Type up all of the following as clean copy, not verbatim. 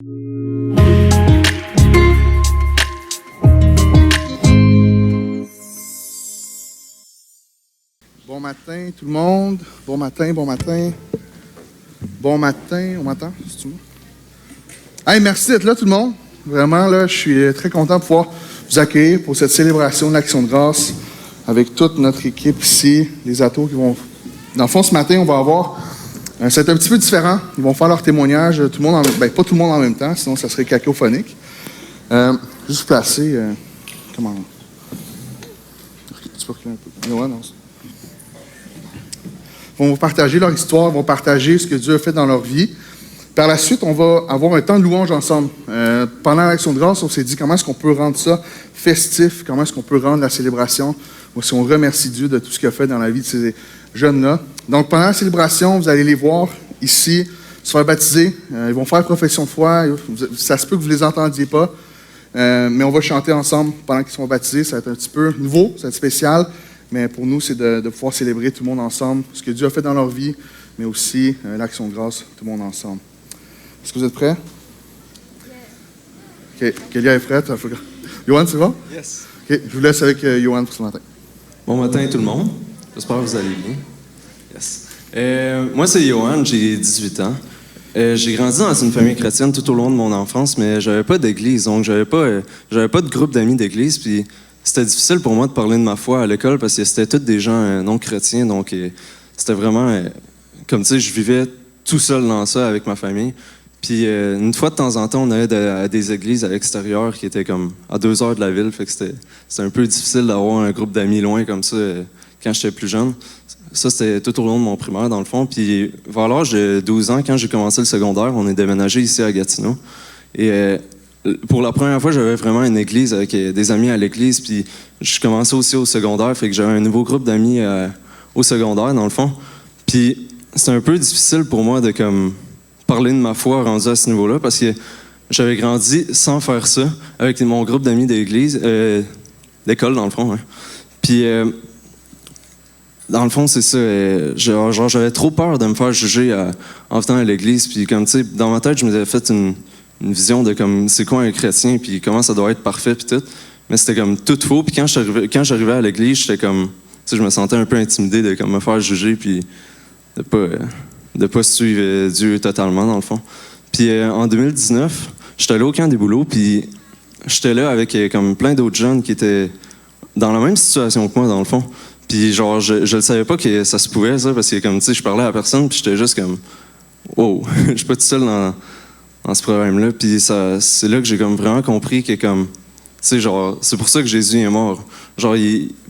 Bon matin tout le monde. Bon matin. Bon matin, on m'entend? C'est-tu moi? Hey, merci d'être là tout le monde. Vraiment, là, je suis très content de pouvoir vous accueillir pour cette célébration de l'Action de grâce avec toute notre équipe ici, les atos qui vont... Dans le fond, ce matin, on va avoir... c'est un petit peu différent. Ils vont faire leur témoignage, tout le monde pas tout le monde en même temps, sinon ça serait cacophonique. Juste placer... comment... Tu peux reculer un peu. Ouais, non. Ils vont partager leur histoire, vont partager ce que Dieu a fait dans leur vie. Par la suite, on va avoir un temps de louange ensemble. Pendant l'Action de grâce, on s'est dit comment est-ce qu'on peut rendre ça festif, comment est-ce qu'on peut rendre la célébration, ou si on remercie Dieu de tout ce qu'il a fait dans la vie de ces jeunes-là. Donc, pendant la célébration, vous allez les voir ici, se faire baptiser. Ils vont faire profession de foi. Ça se peut que vous ne les entendiez pas, mais on va chanter ensemble pendant qu'ils sont baptisés. Ça va être un petit peu nouveau, ça va être spécial. Mais pour nous, c'est de pouvoir célébrer tout le monde ensemble, ce que Dieu a fait dans leur vie, mais aussi l'Action de grâce, tout le monde ensemble. Est-ce que vous êtes prêts? Yes. OK. Kélia est prête. Johan, c'est bon? Yes. OK. Je vous laisse avec Johan pour ce matin. Bon matin tout le monde. J'espère que vous allez bien. Yes. Moi, c'est Johan, j'ai 18 ans. J'ai grandi dans une famille chrétienne tout au long de mon enfance, mais j'avais pas d'église, donc j'avais pas de groupe d'amis d'église, puis c'était difficile pour moi de parler de ma foi à l'école parce que c'était tous des gens non chrétiens, donc c'était vraiment comme tu sais, je vivais tout seul dans ça avec ma famille. Puis une fois de temps en temps, on allait à des églises à l'extérieur qui étaient comme à 2 heures de la ville, fait que c'était un peu difficile d'avoir un groupe d'amis loin comme ça quand j'étais plus jeune. Ça, c'était tout au long de mon primaire, dans le fond. Puis vers l'âge de 12 ans, quand j'ai commencé le secondaire, on est déménagé ici à Gatineau. Et pour la première fois, j'avais vraiment une église avec des amis à l'église. Puis je commençais aussi au secondaire, fait que j'avais un nouveau groupe d'amis au secondaire, dans le fond. Puis c'était un peu difficile pour moi de comme parler de ma foi rendu à ce niveau-là, parce que j'avais grandi sans faire ça, avec mon groupe d'amis d'église, d'école, dans le fond. Hein. Puis dans le fond, c'est ça. J'avais trop peur de me faire juger en venant à l'église. Puis comme tu sais, dans ma tête, je m'étais fait une vision de comme c'est quoi un chrétien, puis comment ça doit être parfait, puis tout. Mais c'était comme tout faux. Puis quand j'arrivais à l'église, j'étais comme, tu sais, je me sentais un peu intimidé de comme me faire juger, puis de pas suivre Dieu totalement, dans le fond. Puis en 2019, j'étais allé au camp des boulots, puis j'étais là avec comme plein d'autres jeunes qui étaient dans la même situation que moi, dans le fond. Puis genre, je ne savais pas que ça se pouvait, ça, parce que comme, tu sais, je parlais à personne, puis j'étais juste comme, wow, je suis pas tout seul dans ce problème-là. Puis c'est là que j'ai comme vraiment compris que comme, tu sais, genre, c'est pour ça que Jésus est mort. Genre,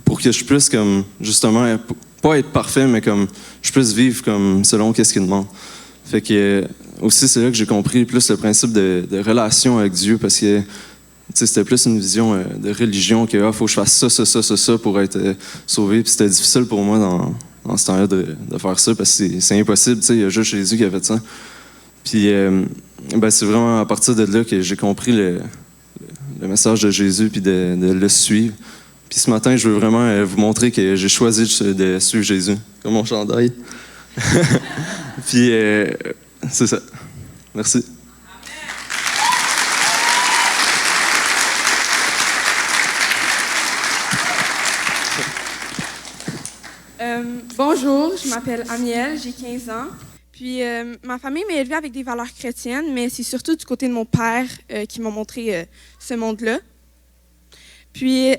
pour que je puisse comme, justement, pas être parfait, mais comme je puisse vivre comme selon qu'est-ce qu'il demande. Fait que aussi, c'est là que j'ai compris plus le principe de relation avec Dieu, parce que c'était plus une vision de religion que faut que je fasse ça pour être sauvé. Puis c'était difficile pour moi dans ce temps-là de faire ça, parce que c'est impossible. Il y a juste Jésus qui a fait ça. Puis c'est vraiment à partir de là que j'ai compris le message de Jésus, puis de le suivre. Puis ce matin, je veux vraiment vous montrer que j'ai choisi de suivre Jésus, comme mon chandail. Puis c'est ça. Merci. Bonjour, je m'appelle Amiel, j'ai 15 ans. Puis ma famille m'a élevée avec des valeurs chrétiennes, mais c'est surtout du côté de mon père qui m'a montré ce monde-là. Puis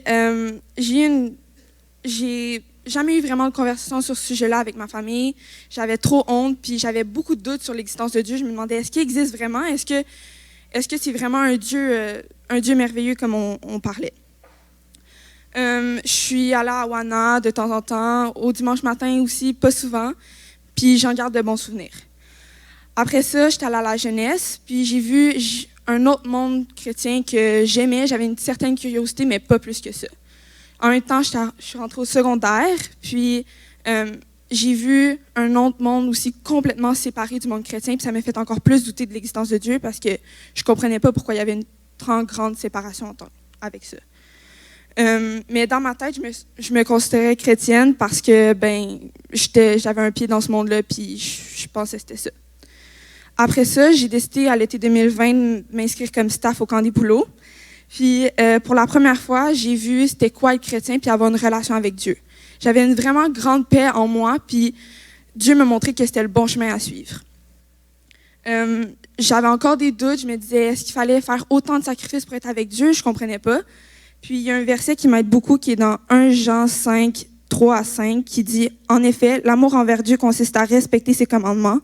j'ai jamais eu vraiment de conversation sur ce sujet-là avec ma famille. J'avais trop honte, puis j'avais beaucoup de doutes sur l'existence de Dieu. Je me demandais, est-ce qu'il existe vraiment? Est-ce que c'est vraiment un Dieu merveilleux comme on parlait? Je suis allée à Awana de temps en temps, au dimanche matin aussi, pas souvent, puis j'en garde de bons souvenirs. Après ça, j'étais allée à la jeunesse, puis j'ai vu un autre monde chrétien que j'aimais, j'avais une certaine curiosité, mais pas plus que ça. En même temps, je suis rentrée au secondaire, puis j'ai vu un autre monde aussi complètement séparé du monde chrétien, puis ça m'a fait encore plus douter de l'existence de Dieu, parce que je comprenais pas pourquoi il y avait une tant grande séparation avec ça. Mais dans ma tête, je me considérais chrétienne parce que j'avais un pied dans ce monde-là, puis je pensais que c'était ça. Après ça, j'ai décidé à l'été 2020 de m'inscrire comme staff au camp des boulots. Puis pour la première fois, j'ai vu c'était quoi être chrétien puis avoir une relation avec Dieu. J'avais une vraiment grande paix en moi, puis Dieu me montrait que c'était le bon chemin à suivre. J'avais encore des doutes, je me disais, est-ce qu'il fallait faire autant de sacrifices pour être avec Dieu? Je comprenais pas. Puis il y a un verset qui m'aide beaucoup, qui est dans 1 Jean 5, 3-5, qui dit « En effet, l'amour envers Dieu consiste à respecter ses commandements.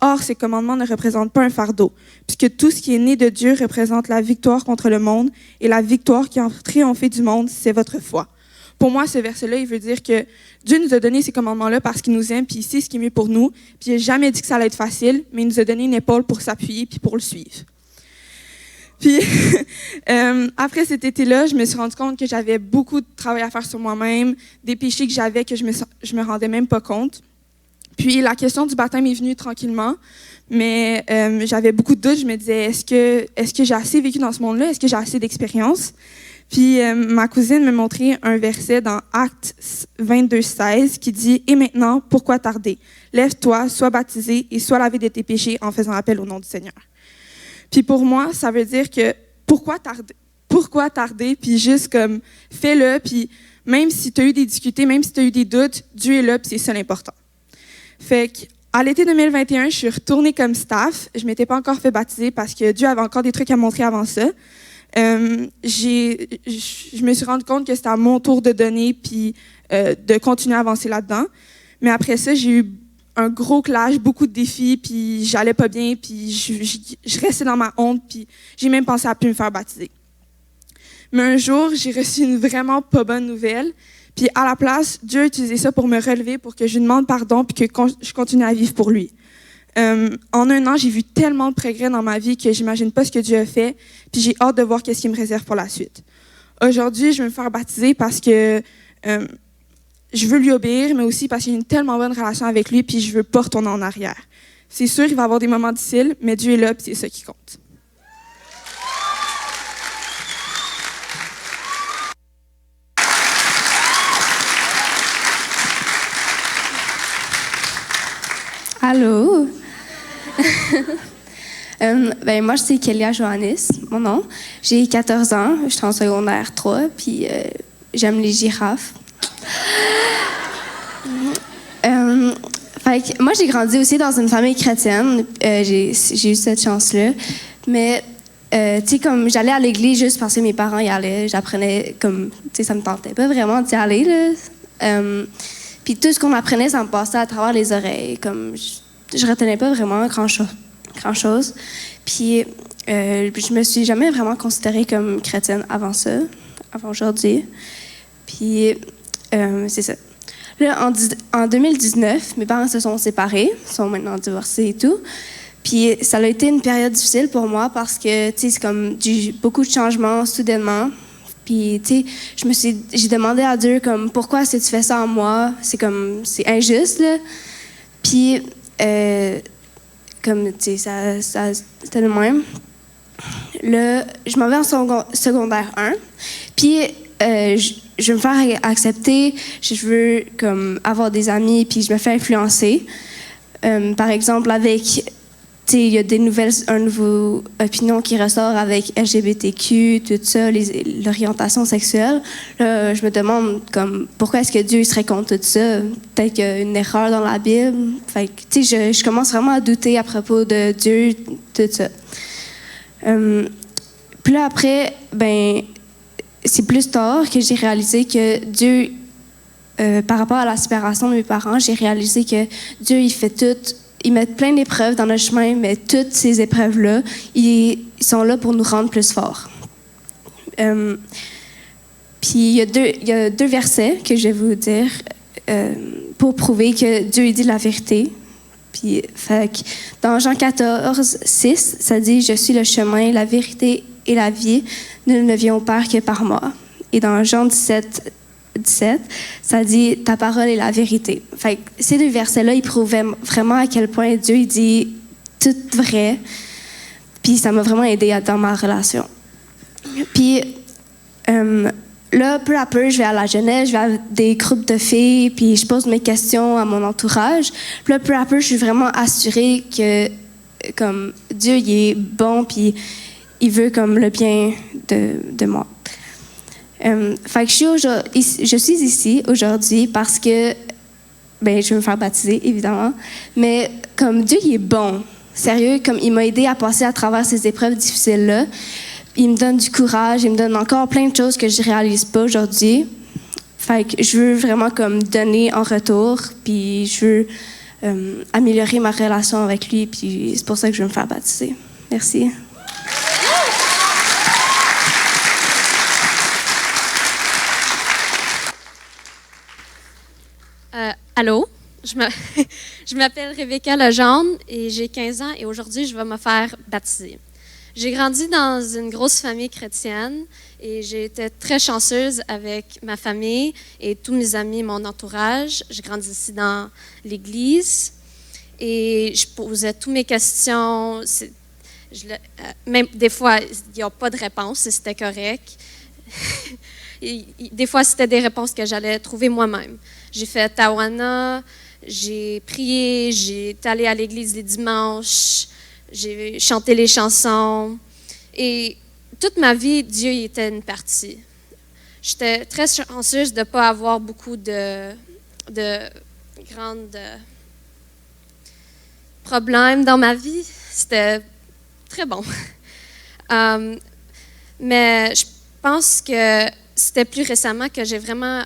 Or, ces commandements ne représentent pas un fardeau, puisque tout ce qui est né de Dieu représente la victoire contre le monde, et la victoire qui a triomphé du monde, c'est votre foi. » Pour moi, ce verset-là, il veut dire que Dieu nous a donné ces commandements-là parce qu'il nous aime, puis il sait ce qui est mieux pour nous. Puis il n'a jamais dit que ça allait être facile, mais il nous a donné une épaule pour s'appuyer puis pour le suivre. Puis, après cet été-là, je me suis rendu compte que j'avais beaucoup de travail à faire sur moi-même, des péchés que j'avais que je me rendais même pas compte. Puis la question du baptême est venue tranquillement, mais j'avais beaucoup de doutes. Je me disais, est-ce que j'ai assez vécu dans ce monde-là? Est-ce que j'ai assez d'expérience? Puis ma cousine me montrait un verset dans Actes 22-16 qui dit « Et maintenant, pourquoi tarder? Lève-toi, sois baptisé et sois lavé de tes péchés en faisant appel au nom du Seigneur. » Puis pour moi, ça veut dire que pourquoi tarder? Pourquoi tarder? Puis juste comme fais-le, puis même si tu as eu des difficultés, même si tu as eu des doutes, Dieu est là, puis c'est ça l'important. Fait qu'à l'été 2021, je suis retournée comme staff. Je ne m'étais pas encore fait baptiser parce que Dieu avait encore des trucs à montrer avant ça. Je me suis rendu compte que c'était à mon tour de donner puis de continuer à avancer là-dedans. Mais après ça, j'ai eu un gros clash, beaucoup de défis, puis j'allais pas bien, puis je restais dans ma honte, puis j'ai même pensé à plus me faire baptiser. Mais un jour, j'ai reçu une vraiment pas bonne nouvelle, puis à la place, Dieu a utilisé ça pour me relever, pour que je lui demande pardon, puis que je continue à vivre pour lui. En un an, j'ai vu tellement de progrès dans ma vie que j'imagine pas ce que Dieu a fait, puis j'ai hâte de voir qu'est-ce qu'il me réserve pour la suite. Aujourd'hui, je vais me faire baptiser parce que je veux lui obéir, mais aussi parce qu'il y a une tellement bonne relation avec lui, puis je veux pas retourner en arrière. C'est sûr, il va y avoir des moments difficiles, mais Dieu est là, puis c'est ça qui compte. Allô? Moi, c'est Kélia Johannis, mon nom. J'ai 14 ans, je suis en secondaire 3, puis j'aime les girafes. Moi, j'ai grandi aussi dans une famille chrétienne. J'ai eu cette chance-là. Mais, comme j'allais à l'église juste parce que mes parents y allaient, j'apprenais comme, ça me tentait pas vraiment d'y aller, là. Puis tout ce qu'on apprenait, ça me passait à travers les oreilles. Comme, je retenais pas vraiment grand-chose. Puis, je me suis jamais vraiment considérée comme chrétienne avant aujourd'hui. Puis, c'est ça. Là, en 2019, mes parents se sont séparés, sont maintenant divorcés et tout. Puis, ça a été une période difficile pour moi parce que, c'est comme beaucoup de changements soudainement. Puis, j'ai demandé à Dieu, comme, pourquoi est-ce que tu fais ça en moi? C'est injuste, là. Puis, c'était le même. Là, je m'en vais en secondaire 1. Puis, je veux me faire accepter. Je veux, comme, avoir des amis, puis je me fais influencer. Par exemple, il y a un nouveau opinion qui ressort avec LGBTQ, tout ça, l'orientation sexuelle. Là, je me demande comme pourquoi est-ce que Dieu serait contre tout ça? Peut-être qu'il y a une erreur dans la Bible. Fait que, je commence vraiment à douter à propos de Dieu, tout ça. Puis là, après, c'est plus tard que j'ai réalisé que Dieu, par rapport à la séparation de mes parents, j'ai réalisé que Dieu, il fait tout. Ils mettent plein d'épreuves dans notre chemin, mais toutes ces épreuves-là, ils sont là pour nous rendre plus forts. Puis il y a deux versets que je vais vous dire pour prouver que Dieu dit la vérité. Puis, dans Jean 14, 6, ça dit « Je suis le chemin, la vérité et la vie. Nul ne vient au Père que par moi. » Et dans Jean 17, ça dit « Ta parole est la vérité ». Fait que ces deux versets-là, ils prouvaient vraiment à quel point Dieu il dit tout vrai. Puis ça m'a vraiment aidé dans ma relation. Puis là, peu à peu, je vais à la jeunesse, je vais à des groupes de filles, puis je pose mes questions à mon entourage. Puis là, peu à peu, je suis vraiment assurée que comme Dieu, il est bon, puis il veut comme le bien de moi. Fait que je suis ici aujourd'hui parce que, je veux me faire baptiser, évidemment, mais comme Dieu, il est bon. Sérieux, comme il m'a aidé à passer à travers ces épreuves difficiles-là. Il me donne du courage, il me donne encore plein de choses que je réalise pas aujourd'hui. Fait que je veux vraiment comme donner en retour, puis je veux améliorer ma relation avec lui, puis c'est pour ça que je veux me faire baptiser. Merci. Allô? Je m'appelle Rebecca Legendre et j'ai 15 ans et aujourd'hui, je vais me faire baptiser. J'ai grandi dans une grosse famille chrétienne et j'ai été très chanceuse avec ma famille et tous mes amis, mon entourage. J'ai grandi ici dans l'église et je posais toutes mes questions. Même des fois, il n'y a pas de réponse et c'était correct. Et des fois, c'était des réponses que j'allais trouver moi-même. J'ai fait Tawana, j'ai prié, j'ai été allée à l'église les dimanches, j'ai chanté les chansons. Et toute ma vie, Dieu y était une partie. J'étais très chanceuse de ne pas avoir beaucoup de grands problèmes dans ma vie. C'était très bon. Mais je pense que c'était plus récemment que j'ai vraiment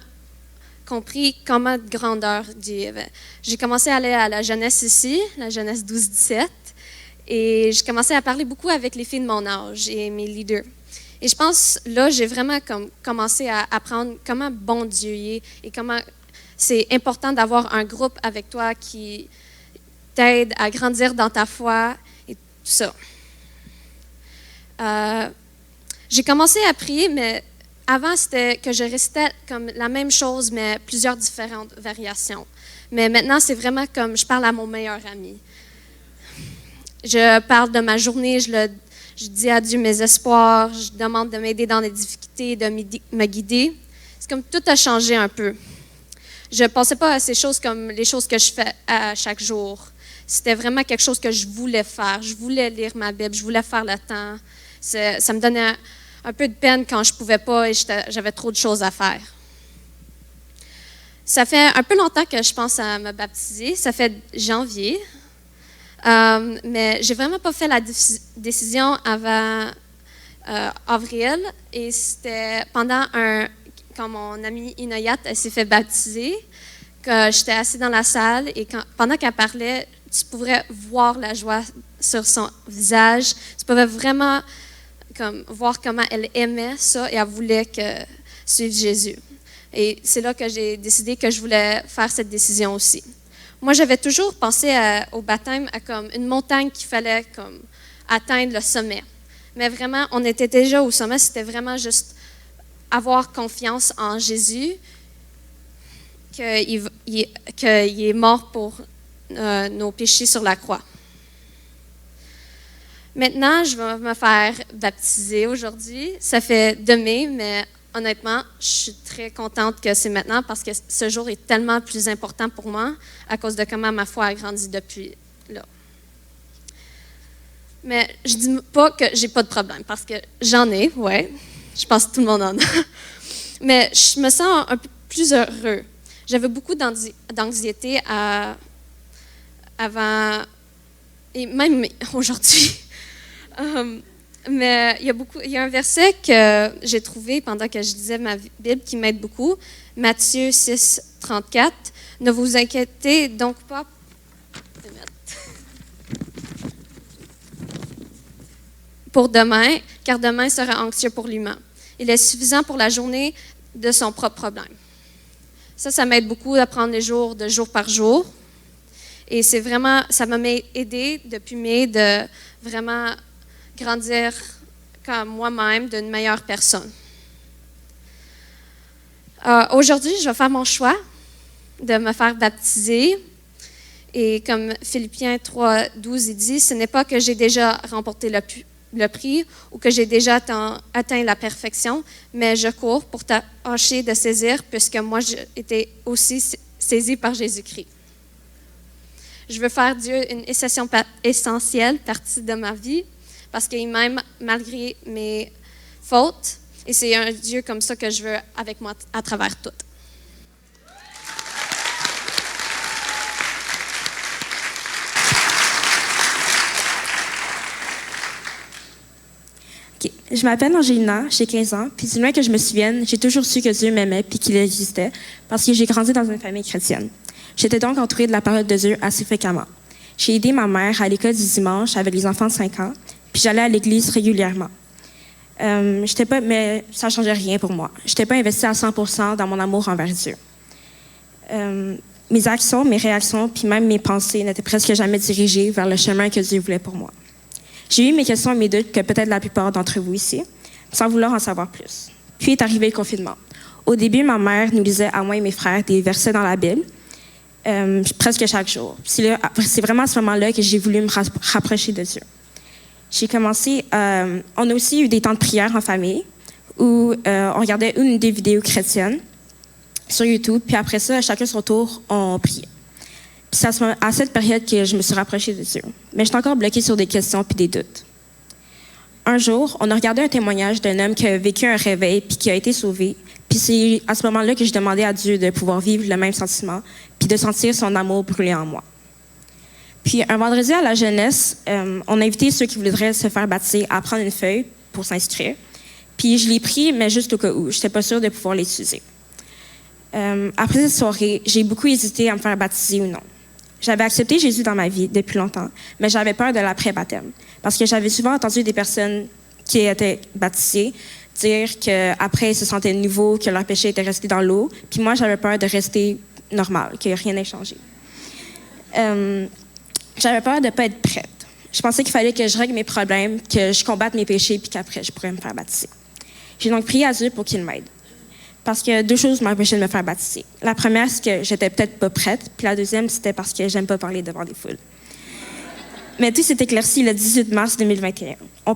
compris comment de grandeur Dieu y avait. J'ai commencé à aller à la jeunesse ici, la jeunesse 12-17, et j'ai commencé à parler beaucoup avec les filles de mon âge et mes leaders. Et je pense, là, j'ai vraiment commencé à apprendre comment bon Dieu est et comment c'est important d'avoir un groupe avec toi qui t'aide à grandir dans ta foi et tout ça. J'ai commencé à prier, mais avant, c'était que je récitais comme la même chose, mais plusieurs différentes variations. Mais maintenant, c'est vraiment comme je parle à mon meilleur ami. Je parle de ma journée, je dis à Dieu mes espoirs, je demande de m'aider dans les difficultés, de me guider. C'est comme tout a changé un peu. Je ne pensais pas à ces choses comme les choses que je fais à chaque jour. C'était vraiment quelque chose que je voulais faire. Je voulais lire ma Bible, je voulais faire le temps. Ça me donnait un peu de peine quand je ne pouvais pas et j'avais trop de choses à faire. Ça fait un peu longtemps que je pense à me baptiser. Ça fait janvier. Mais j'ai vraiment pas fait la décision avant avril. Et c'était quand mon amie Inayat s'est fait baptiser, que j'étais assise dans la salle et pendant qu'elle parlait, tu pouvais voir la joie sur son visage. Tu pouvais vraiment voir comment elle aimait ça et elle voulait suivre Jésus. Et c'est là que j'ai décidé que je voulais faire cette décision aussi. Moi, j'avais toujours pensé au baptême à comme une montagne qu'il fallait atteindre le sommet. Mais vraiment, on était déjà au sommet, c'était vraiment juste avoir confiance en Jésus, qu'il est mort pour nos péchés sur la croix. Maintenant, je vais me faire baptiser aujourd'hui. Ça fait 2 mai, mais honnêtement, je suis très contente que c'est maintenant parce que ce jour est tellement plus important pour moi à cause de comment ma foi a grandi depuis là. Mais je ne dis pas que j'ai pas de problème parce que j'en ai, ouais. Je pense que tout le monde en a. Mais je me sens un peu plus heureux. J'avais beaucoup d'anxiété avant et même aujourd'hui. Mais il y a un verset que j'ai trouvé pendant que je lisais ma Bible qui m'aide beaucoup, Matthieu 6, 34. Ne vous inquiétez donc pas pour demain, car demain sera anxieux pour lui-même. Il est suffisant pour la journée de son propre problème. Ça m'aide beaucoup à prendre les jours de jour par jour. Et c'est vraiment, ça m'a aidé depuis mai de vraiment grandir comme moi-même d'une meilleure personne. Aujourd'hui, je vais faire mon choix de me faire baptiser. Et comme Philippiens 3, 12 il dit, ce n'est pas que j'ai déjà remporté le prix ou que j'ai déjà atteint la perfection, mais je cours pour tâcher de saisir puisque moi, j'ai été aussi saisi par Jésus-Christ. Je veux faire Dieu une essentielle partie de ma vie parce qu'il m'aime malgré mes fautes. Et c'est un Dieu comme ça que je veux avec moi à travers tout. Okay. Je m'appelle Angelina, j'ai 15 ans, puis du loin que je me souvienne, j'ai toujours su que Dieu m'aimait puis qu'il existait parce que j'ai grandi dans une famille chrétienne. J'étais donc entourée de la parole de Dieu assez fréquemment. J'ai aidé ma mère à l'école du dimanche avec les enfants de 5 ans, puis j'allais à l'église régulièrement. Mais ça ne changeait rien pour moi. Je n'étais pas investie à 100% dans mon amour envers Dieu. Mes actions, mes réactions, puis même mes pensées n'étaient presque jamais dirigées vers le chemin que Dieu voulait pour moi. J'ai eu mes questions et mes doutes que peut-être la plupart d'entre vous ici, sans vouloir en savoir plus. Puis est arrivé le confinement. Au début, ma mère nous lisait à moi et mes frères des versets dans la Bible, presque chaque jour. C'est vraiment à ce moment-là que j'ai voulu me rapprocher de Dieu. J'ai commencé... on a aussi eu des temps de prière en famille où on regardait une ou deux vidéos chrétiennes sur YouTube, puis après ça, chacun son tour, on priait. Puis c'est à cette période que je me suis rapprochée de Dieu. Mais j'étais encore bloquée sur des questions puis des doutes. Un jour, on a regardé un témoignage d'un homme qui a vécu un réveil puis qui a été sauvé. Puis c'est à ce moment-là que je demandais à Dieu de pouvoir vivre le même sentiment puis de sentir son amour brûler en moi. Puis un vendredi à la jeunesse, on a invité ceux qui voudraient se faire baptiser à prendre une feuille pour s'inscrire. Puis je l'ai pris, mais juste au cas où. Je n'étais pas sûre de pouvoir l'utiliser. Après cette soirée, j'ai beaucoup hésité à me faire baptiser ou non. J'avais accepté Jésus dans ma vie depuis longtemps, mais j'avais peur de l'après-baptême. Parce que j'avais souvent entendu des personnes qui étaient baptisées dire qu'après, ils se sentaient nouveaux, que leur péché était resté dans l'eau. Puis moi, j'avais peur de rester normal, que rien n'ait changé. J'avais peur de ne pas être prête. Je pensais qu'il fallait que je règle mes problèmes, que je combatte mes péchés, puis qu'après, je pourrais me faire baptiser. J'ai donc prié à Dieu pour qu'il m'aide. Parce que deux choses m'empêchaient de me faire baptiser. La première, c'est que j'étais peut-être pas prête, puis la deuxième, c'était parce que j'aime pas parler devant des foules. Mais tout s'est éclairci le 18 mars 2021. On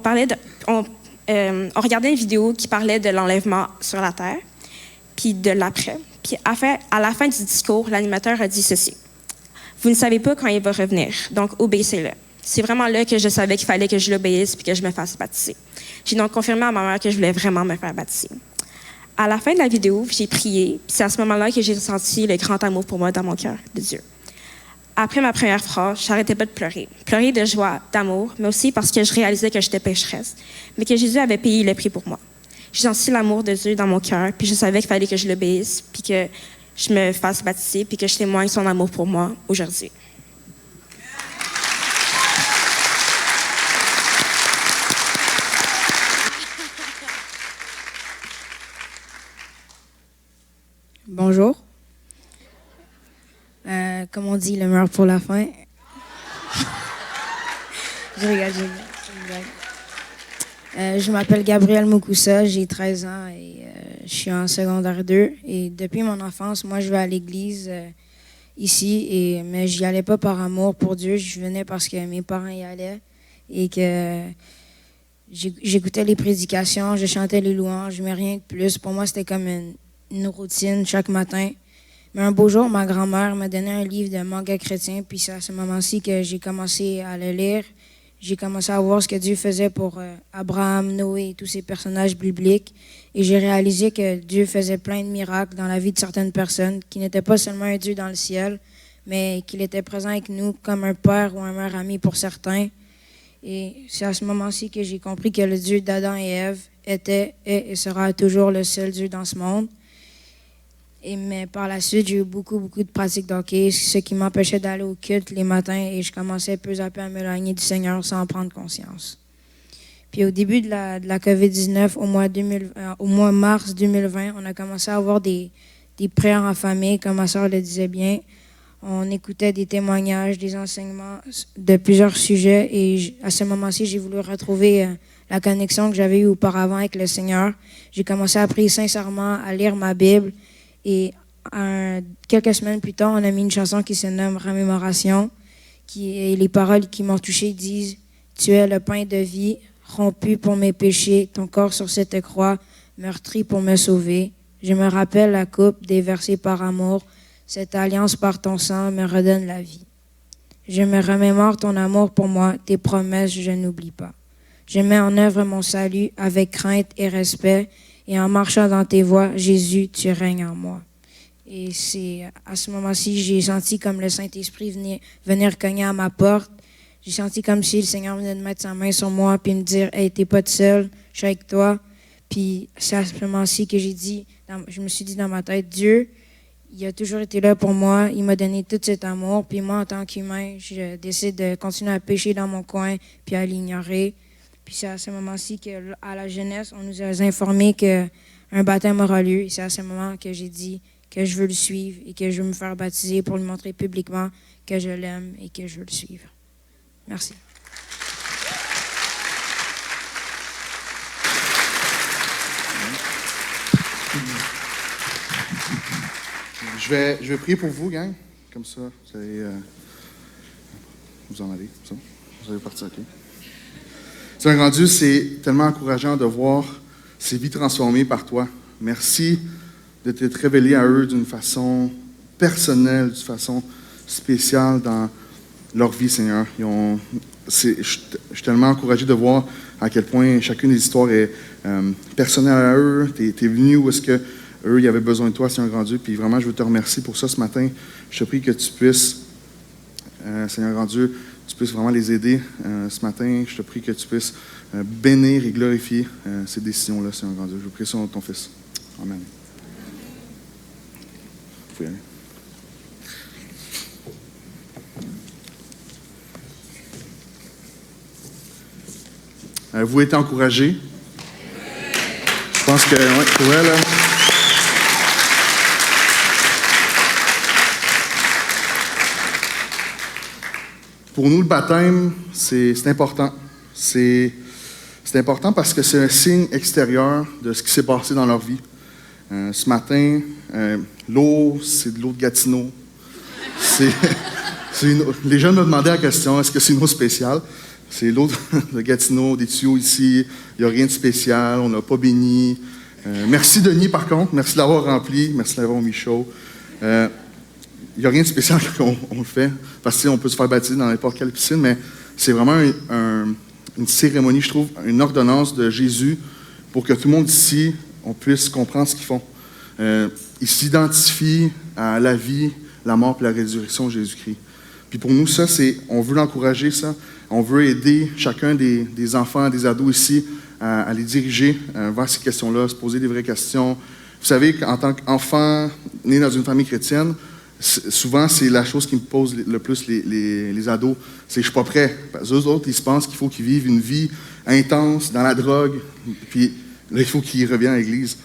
regardait une vidéo qui parlait de l'enlèvement sur la Terre, puis de l'après. Puis à la fin du discours, l'animateur a dit ceci. « Vous ne savez pas quand il va revenir, donc obéissez-le. » C'est vraiment là que je savais qu'il fallait que je l'obéisse puis que je me fasse baptiser. J'ai donc confirmé à ma mère que je voulais vraiment me faire baptiser. À la fin de la vidéo, j'ai prié, puis c'est à ce moment-là que j'ai ressenti le grand amour pour moi dans mon cœur de Dieu. Après ma première phrase, j'arrêtais pas de pleurer. Pleurer de joie, d'amour, mais aussi parce que je réalisais que j'étais pécheresse, mais que Jésus avait payé le prix pour moi. J'ai senti l'amour de Dieu dans mon cœur, puis je savais qu'il fallait que je l'obéisse, puis que je me fasse baptiser, puis que je témoigne son amour pour moi aujourd'hui. Bonjour. Comme on dit, le meilleur pour la fin. Je rigole. Je m'appelle Gabriel Moukoussa, j'ai 13 ans et je suis en secondaire 2. Et depuis mon enfance, moi, je vais à l'église ici, mais j'y allais pas par amour pour Dieu. Je venais parce que mes parents y allaient et que j'écoutais les prédications, je chantais les louanges, mais rien de plus. Pour moi, c'était comme une routine chaque matin. Mais un beau jour, ma grand-mère m'a donné un livre de manga chrétien, puis c'est à ce moment-ci que j'ai commencé à le lire. J'ai commencé à voir ce que Dieu faisait pour Abraham, Noé et tous ces personnages bibliques. Et j'ai réalisé que Dieu faisait plein de miracles dans la vie de certaines personnes, qui n'étaient pas seulement un Dieu dans le ciel, mais qu'il était présent avec nous comme un père ou un meilleur ami pour certains. Et c'est à ce moment-ci que j'ai compris que le Dieu d'Adam et Ève était, est et sera toujours le seul Dieu dans ce monde. Mais par la suite, j'ai eu beaucoup de pratiques d'hockey, ce qui m'empêchait d'aller au culte les matins et je commençais peu à peu à m'éloigner du Seigneur sans en prendre conscience. Puis au début de la COVID-19, au mois mars 2020, on a commencé à avoir des prières en famille, comme ma soeur le disait bien. On écoutait des témoignages, des enseignements de plusieurs sujets et à ce moment-ci, j'ai voulu retrouver la connexion que j'avais eue auparavant avec le Seigneur. J'ai commencé à prier sincèrement, à lire ma Bible. Et quelques semaines plus tard, on a mis une chanson qui se nomme Remémoration. Et les paroles qui m'ont touché disent « Tu es le pain de vie, rompu pour mes péchés, ton corps sur cette croix, meurtri pour me sauver. Je me rappelle la coupe déversée par amour, cette alliance par ton sang me redonne la vie. » Je me remémore ton amour pour moi, tes promesses, je n'oublie pas. Je mets en œuvre mon salut avec crainte et respect, et en marchant dans tes voies, Jésus, tu règnes en moi. Et c'est à ce moment-ci, j'ai senti comme le Saint-Esprit venir cogner à ma porte. J'ai senti comme si le Seigneur venait de mettre sa main sur moi puis me dire « Hey, t'es pas tout seul, je suis avec toi. » Puis c'est à ce moment-ci que je me suis dit dans ma tête, Dieu, il a toujours été là pour moi, il m'a donné tout cet amour, puis moi, en tant qu'humain, je décide de continuer à pécher dans mon coin puis à l'ignorer. Puis c'est à ce moment-ci qu'à la jeunesse, on nous a informé qu'un baptême aura lieu. Et c'est à ce moment que j'ai dit que je veux le suivre et que je veux me faire baptiser pour lui montrer publiquement que je l'aime et que je veux le suivre. Merci. Je vais prier pour vous, gang. Comme ça, vous allez vous en aller. Ça. Vous allez partir, OK? Seigneur grand Dieu, c'est tellement encourageant de voir ces vies transformées par toi. Merci de t'être révélé à eux d'une façon personnelle, d'une façon spéciale dans leur vie, Seigneur. Je suis tellement encouragé de voir à quel point chacune des histoires est personnelle à eux. Tu es venu où est-ce que eux, ils avaient besoin de toi, Seigneur grand Dieu. Puis vraiment, je veux te remercier pour ça ce matin. Je te prie que tu puisses, Seigneur grand Dieu, tu puisses vraiment les aider ce matin. Je te prie que tu puisses bénir et glorifier ces décisions-là, Seigneur grand Dieu. Je vous prie sur ton Fils. Amen. Vous pouvez aller. Vous êtes encouragés? Je pense que, oui, pour elle, là. Pour nous, le baptême, c'est important. C'est important parce que c'est un signe extérieur de ce qui s'est passé dans leur vie. Ce matin, l'eau, c'est de l'eau de Gatineau. Les jeunes me demandaient la question, est-ce que c'est une eau spéciale? C'est l'eau de Gatineau, des tuyaux ici. Il n'y a rien de spécial, on n'a pas béni. Merci Denis, par contre. Merci de l'avoir rempli. Merci de l'avoir mis chaud. Il n'y a rien de spécial quand on le fait. Parce qu'on peut se faire baptiser dans n'importe quelle piscine, mais c'est vraiment une cérémonie, je trouve, une ordonnance de Jésus pour que tout le monde ici, on puisse comprendre ce qu'ils font. Ils s'identifient à la vie, la mort et la résurrection de Jésus-Christ. Puis pour nous, ça, on veut l'encourager, ça. On veut aider chacun des enfants, des ados ici à les diriger vers ces questions-là, se poser des vraies questions. Vous savez qu'en tant qu'enfant né dans une famille chrétienne, souvent, c'est la chose qui me pose le plus les ados. C'est que je ne suis pas prêt. Parce que eux autres, ils se pensent qu'il faut qu'ils vivent une vie intense dans la drogue. Puis là, il faut qu'ils reviennent à l'Église.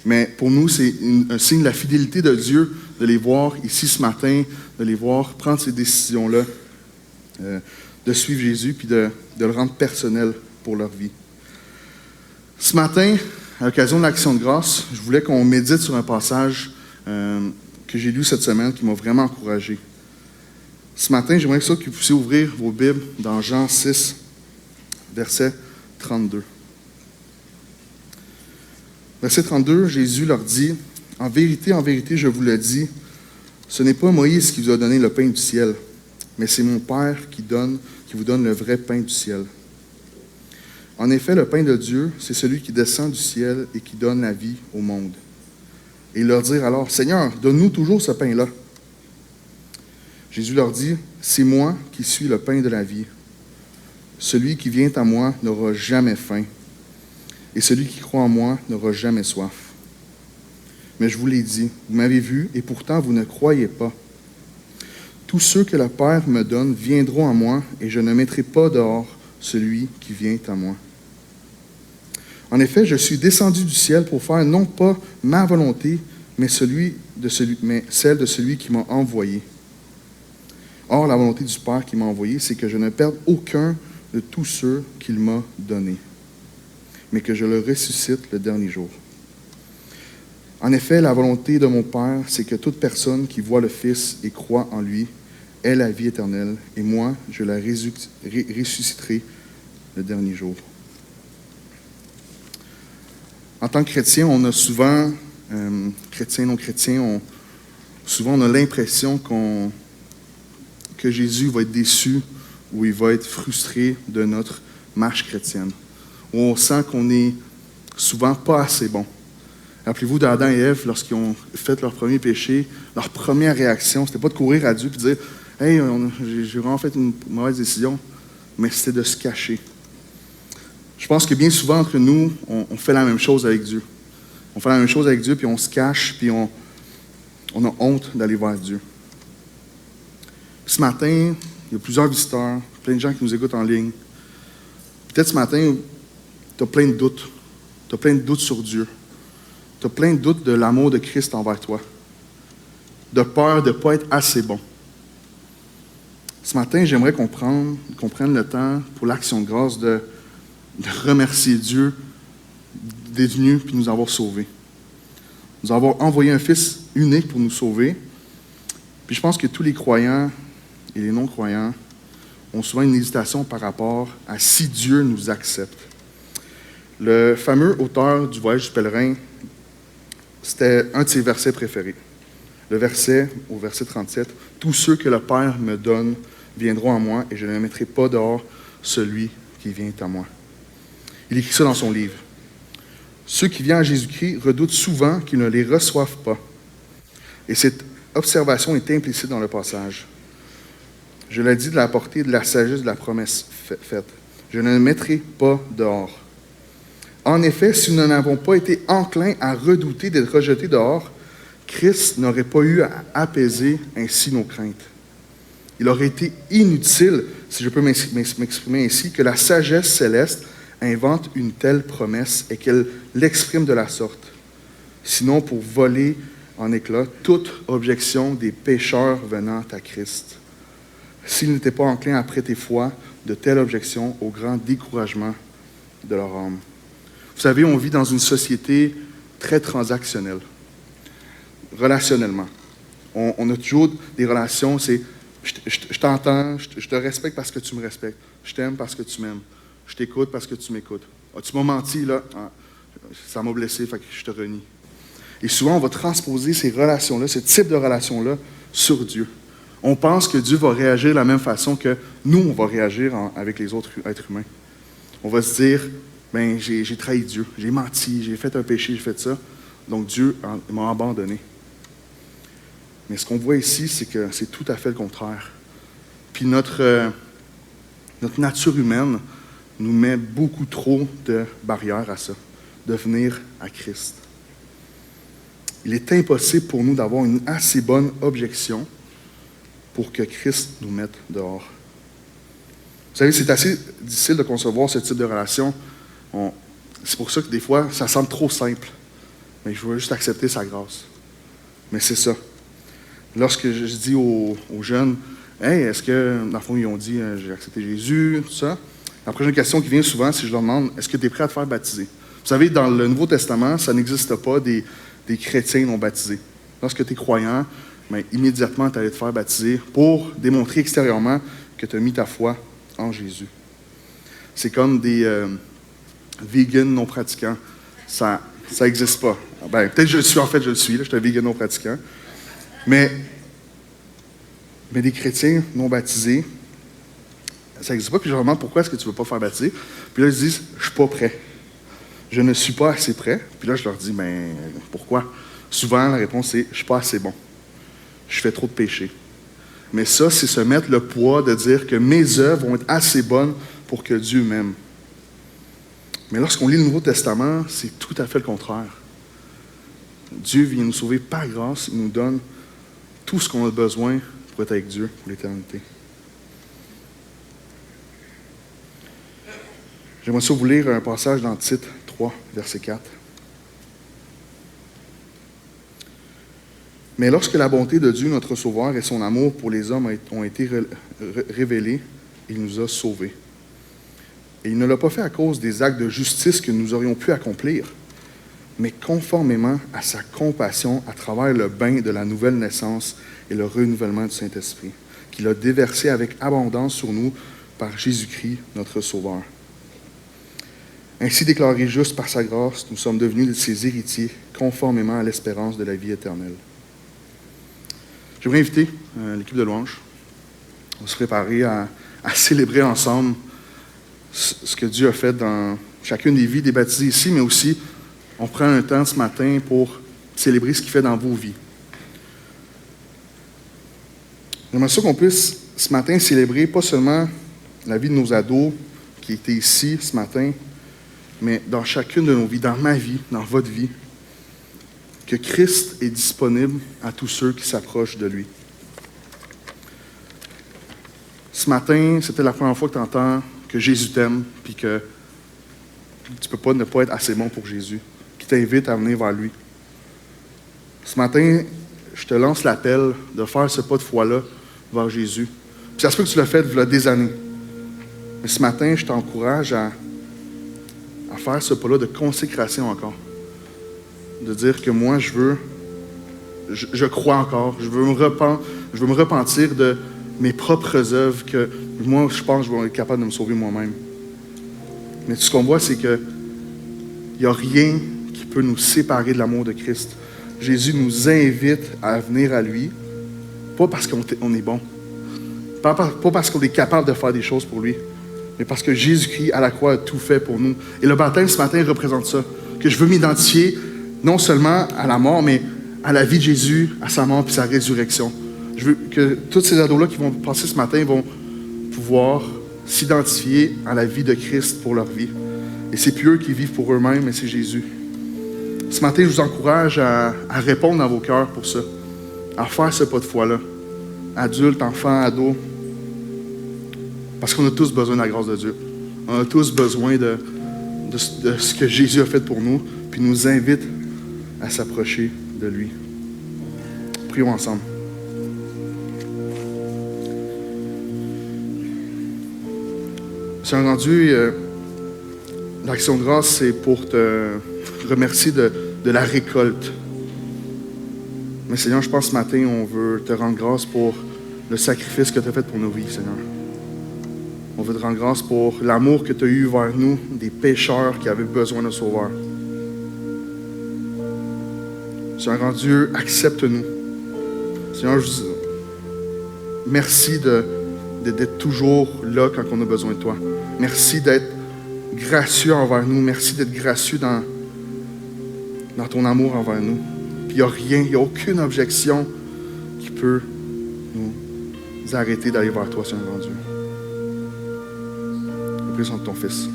Mais pour nous, c'est un signe de la fidélité de Dieu de les voir ici ce matin, de les voir prendre ces décisions-là, de suivre Jésus puis de le rendre personnel pour leur vie. Ce matin, à l'occasion de l'Action de grâce, je voulais qu'on médite sur un passage que j'ai lu cette semaine qui m'a vraiment encouragé. Ce matin, j'aimerais que vous puissiez ouvrir vos Bibles dans Jean 6, verset 32. Verset 32, Jésus leur dit, « En vérité, je vous le dis, ce n'est pas Moïse qui vous a donné le pain du ciel, mais c'est mon Père qui vous donne le vrai pain du ciel. En effet, le pain de Dieu, c'est celui qui descend du ciel et qui donne la vie au monde. » Et ils leur dirent alors, « Seigneur, donne-nous toujours ce pain-là. » Jésus leur dit, « C'est moi qui suis le pain de la vie. Celui qui vient à moi n'aura jamais faim, et celui qui croit en moi n'aura jamais soif. Mais je vous l'ai dit, vous m'avez vu, et pourtant vous ne croyez pas. Tous ceux que le Père me donne viendront à moi, et je ne mettrai pas dehors celui qui vient à moi. En effet, je suis descendu du ciel pour faire non pas ma volonté, mais celle de celui qui m'a envoyé. Or, la volonté du Père qui m'a envoyé, c'est que je ne perde aucun de tous ceux qu'il m'a donnés, mais que je le ressuscite le dernier jour. En effet, la volonté de mon Père, c'est que toute personne qui voit le Fils et croit en lui ait la vie éternelle, et moi, je la ressusciterai le dernier jour. » En tant que chrétien, on a souvent, chrétiens, non-chrétiens, souvent on a l'impression que que Jésus va être déçu ou il va être frustré de notre marche chrétienne. Où on sent qu'on n'est souvent pas assez bon. Rappelez-vous d'Adam et Ève, lorsqu'ils ont fait leur premier péché, leur première réaction, c'était pas de courir à Dieu et de dire « Hey, j'ai vraiment fait une mauvaise décision », mais c'était de se cacher. Je pense que bien souvent, entre nous, on fait la même chose avec Dieu. On fait la même chose avec Dieu, puis on se cache, puis on a honte d'aller vers Dieu. Ce matin, il y a plusieurs visiteurs, plein de gens qui nous écoutent en ligne. Peut-être ce matin, tu as plein de doutes. Tu as plein de doutes sur Dieu. Tu as plein de doutes de l'amour de Christ envers toi. De peur de ne pas être assez bon. Ce matin, j'aimerais qu'on prenne le temps pour l'action de grâce de remercier Dieu d'être venu et de nous avoir sauvés. Nous avoir envoyé un Fils unique pour nous sauver. Puis je pense que tous les croyants et les non-croyants ont souvent une hésitation par rapport à si Dieu nous accepte. Le fameux auteur du Voyage du pèlerin, c'était un de ses versets préférés. Le verset, au verset 37, « Tous ceux que le Père me donne viendront à moi, et je ne mettrai pas dehors celui qui vient à moi. » Il écrit ça dans son livre. Ceux qui viennent à Jésus-Christ redoutent souvent qu'ils ne les reçoivent pas. Et cette observation est implicite dans le passage. Je l'ai dit de la portée de la sagesse de la promesse faite. Je ne le mettrai pas dehors. En effet, si nous n'avons pas été enclins à redouter d'être rejetés dehors, Christ n'aurait pas eu à apaiser ainsi nos craintes. Il aurait été inutile, si je peux m'exprimer ainsi, que la sagesse céleste invente une telle promesse et qu'elle l'exprime de la sorte. Sinon, pour voler en éclats toute objection des pécheurs venant à Christ. S'ils n'étaient pas enclins à prêter foi de telles objections au grand découragement de leur âme. Vous savez, on vit dans une société très transactionnelle, relationnellement. On a toujours des relations, c'est je t'entends, je te respecte parce que tu me respectes, je t'aime parce que tu m'aimes, je t'écoute parce que tu m'écoutes. Ah, tu m'as menti, là, ah, ça m'a blessé, fait que je te renie. Et souvent, on va transposer ces relations-là, ce type de relations-là, sur Dieu. On pense que Dieu va réagir de la même façon que nous, on va réagir avec les autres êtres humains. On va se dire, ben, j'ai trahi Dieu, j'ai menti, j'ai fait un péché, j'ai fait ça, donc Dieu m'a abandonné. Mais ce qu'on voit ici, c'est que c'est tout à fait le contraire. Puis notre nature humaine nous met beaucoup trop de barrières à ça, de venir à Christ. Il est impossible pour nous d'avoir une assez bonne objection pour que Christ nous mette dehors. Vous savez, c'est assez difficile de concevoir ce type de relation. C'est pour ça que des fois, ça semble trop simple. Mais je veux juste accepter sa grâce. Mais c'est ça. Lorsque je dis aux jeunes, « Hey, est-ce que, dans le fond, ils ont dit, j'ai accepté Jésus, tout ça. » La prochaine question qui vient souvent, c'est je leur demande, « Est-ce que tu es prêt à te faire baptiser? » Vous savez, dans le Nouveau Testament, ça n'existe pas des chrétiens non baptisés. Lorsque tu es croyant, bien, immédiatement, tu allais te faire baptiser pour démontrer extérieurement que tu as mis ta foi en Jésus. C'est comme des vegans non pratiquants. Ça n'existe pas. Ben, peut-être que je le suis, en fait, je le suis. Là, je suis un vegan non pratiquant. Mais des chrétiens non baptisés, ça n'existe pas. Puis je leur demande pourquoi est-ce que tu ne veux pas faire baptiser. Puis là, ils disent, je ne suis pas prêt. Je ne suis pas assez prêt. Puis là, je leur dis, mais pourquoi? Souvent, la réponse est, je ne suis pas assez bon. Je fais trop de péchés. Mais ça, c'est se mettre le poids de dire que mes œuvres vont être assez bonnes pour que Dieu m'aime. Mais lorsqu'on lit le Nouveau Testament, c'est tout à fait le contraire. Dieu vient nous sauver par grâce, il nous donne tout ce qu'on a besoin pour être avec Dieu pour l'éternité. J'aimerais ça vous lire un passage dans Tite 3, verset 4. Mais lorsque la bonté de Dieu, notre Sauveur, et son amour pour les hommes ont été révélés, il nous a sauvés. Et il ne l'a pas fait à cause des actes de justice que nous aurions pu accomplir, mais conformément à sa compassion à travers le bain de la nouvelle naissance et le renouvellement du Saint-Esprit, qu'il a déversé avec abondance sur nous par Jésus-Christ, notre Sauveur. Ainsi déclarés justes par sa grâce, nous sommes devenus ses héritiers, conformément à l'espérance de la vie éternelle. J'aimerais inviter l'équipe de louange On va se préparer à célébrer ensemble ce que Dieu a fait dans chacune des vies des baptisés ici, mais aussi, on prend un temps ce matin pour célébrer ce qu'il fait dans vos vies. J'aimerais ça qu'on puisse, ce matin, célébrer pas seulement la vie de nos ados qui étaient ici ce matin, mais dans chacune de nos vies, dans ma vie, dans votre vie, que Christ est disponible à tous ceux qui s'approchent de lui. Ce matin, c'était la première fois que tu entends que Jésus t'aime, puis que tu ne peux pas ne pas être assez bon pour Jésus, qui t'invite à venir vers lui. Ce matin, je te lance l'appel de faire ce pas de foi-là vers Jésus. Puis ça se peut que tu l'as fait il y a des années. Mais ce matin, je t'encourage à faire ce pas-là de consécration encore. De dire que moi, je crois encore, je veux me repentir de mes propres œuvres, que moi, je pense que je vais être capable de me sauver moi-même. Mais tout ce qu'on voit, c'est qu'il n'y a rien qui peut nous séparer de l'amour de Christ. Jésus nous invite à venir à lui, pas parce qu'on est bon, pas parce qu'on est capable de faire des choses pour lui, mais parce que Jésus-Christ, à la croix, a tout fait pour nous. Et le baptême, ce matin, représente ça. Que je veux m'identifier non seulement à la mort, mais à la vie de Jésus, à sa mort et sa résurrection. Je veux que tous ces ados-là qui vont passer ce matin vont pouvoir s'identifier à la vie de Christ pour leur vie. Et c'est plus eux qui vivent pour eux-mêmes, mais c'est Jésus. Ce matin, je vous encourage à répondre dans vos cœurs pour ça, à faire ce pas de foi-là. Adultes, enfants, ados. Parce qu'on a tous besoin de la grâce de Dieu. On a tous besoin de ce que Jésus a fait pour nous, puis il nous invite à s'approcher de lui. Prions ensemble. Seigneur Dieu, l'action de grâce, c'est pour te remercier de la récolte. Mais Seigneur, je pense ce matin, on veut te rendre grâce pour le sacrifice que tu as fait pour nos vies, Seigneur. On veut te rendre grâce pour l'amour que tu as eu vers nous, des pécheurs qui avaient besoin de sauveur. Seigneur Dieu, accepte-nous. Seigneur, merci d'être toujours là quand on a besoin de toi. Merci d'être gracieux envers nous. Merci d'être gracieux dans ton amour envers nous. Puis il n'y a rien, il n'y a aucune objection qui peut nous arrêter d'aller vers toi, Seigneur Dieu. Nous prions de ton Fils.